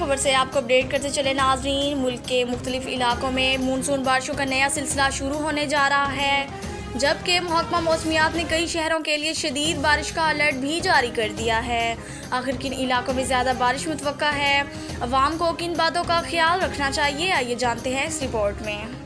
खबर से आपको अपडेट करते चले नाजरीन। मुल्क के मुख्तलिफ इलाकों में मानसून बारिशों का नया सिलसिला शुरू होने जा रहा है, जबकि महकमा मौसमियात ने कई शहरों के लिए शदीद बारिश का अलर्ट भी जारी कर दिया है। आखिर किन इलाकों में ज़्यादा बारिश मुतवक्का है, अवाम को किन बातों का ख्याल रखना चाहिए, आइए जानते हैं इस रिपोर्ट में।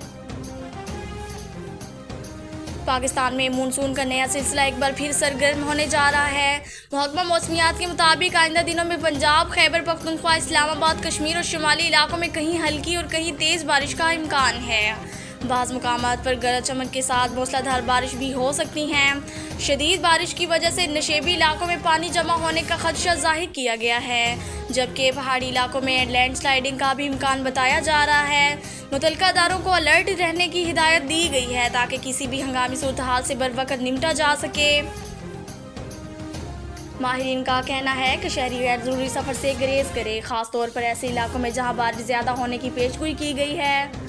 पाकिस्तान में मानसून का नया सिलसिला एक बार फिर सरगर्म होने जा रहा है। महकमा मौसमियात के मुताबिक आइंदा दिनों में पंजाब, खैबर पख्तूनख्वा, इस्लामाबाद, कश्मीर और शुमाली इलाकों में कहीं हल्की और कहीं तेज़ बारिश का इम्कान है। बाज़ मुकामात पर गरज चमक के साथ मूसलाधार बारिश भी हो सकती हैं। शदीद बारिश की वजह से नशेबी इलाकों में पानी जमा होने का खदशा जाहिर किया गया है, जबकि पहाड़ी इलाकों में लैंडस्लाइडिंग का भी इम्कान बताया जा रहा है। मुतल्लिका इदारों को अलर्ट रहने की हिदायत दी गई है ताकि किसी भी हंगामी सूरत हाल से बरवक्त निपटा जा सके। माहिरीन का कहना है कि शहरी गैर ज़रूरी सफ़र से गुरेज करे, ख़ास तौर पर ऐसे इलाकों में जहां बारिश ज़्यादा होने की पेशगोई की गई है।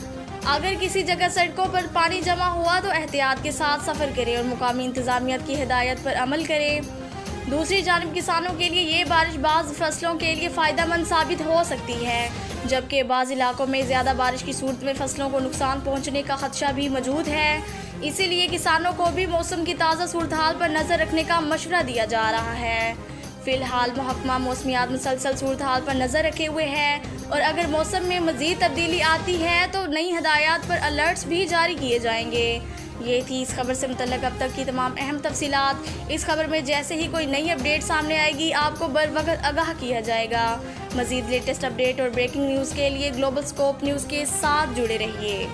अगर किसी जगह सड़कों पर पानी जमा हुआ तो एहतियात के साथ सफ़र करें और मुकामी इंतज़ामिया की हिदायत पर अमल करें। दूसरी जानिब किसानों के लिए ये बारिश बाज़ फसलों के लिए फ़ायदेमंद साबित हो सकती है, जबकि बाज़ इलाकों में ज़्यादा बारिश की सूरत में फसलों को नुकसान पहुंचने का खदशा भी मौजूद है। इसीलिए किसानों को भी मौसम की ताज़ा सूरत हाल पर नज़र रखने का मशवरा दिया जा रहा है। फ़िलहाल महकमा मौसमियात मुसलसल सूरत हाल पर नज़र रखे हुए हैं और अगर मौसम में मज़ीद तब्दीली आती है तो नई हिदायत पर अलर्ट्स भी जारी किए जाएंगे। ये थी इस खबर से मुतल्लिक़ अब तक की तमाम अहम तफसीलात। इस खबर में जैसे ही कोई नई अपडेट सामने आएगी आपको बर वक्त आगाह किया जाएगा। मज़ीद लेटेस्ट अपडेट और ब्रेकिंग न्यूज़ के लिए ग्लोबल स्कोप न्यूज़ के साथ जुड़े रहिए।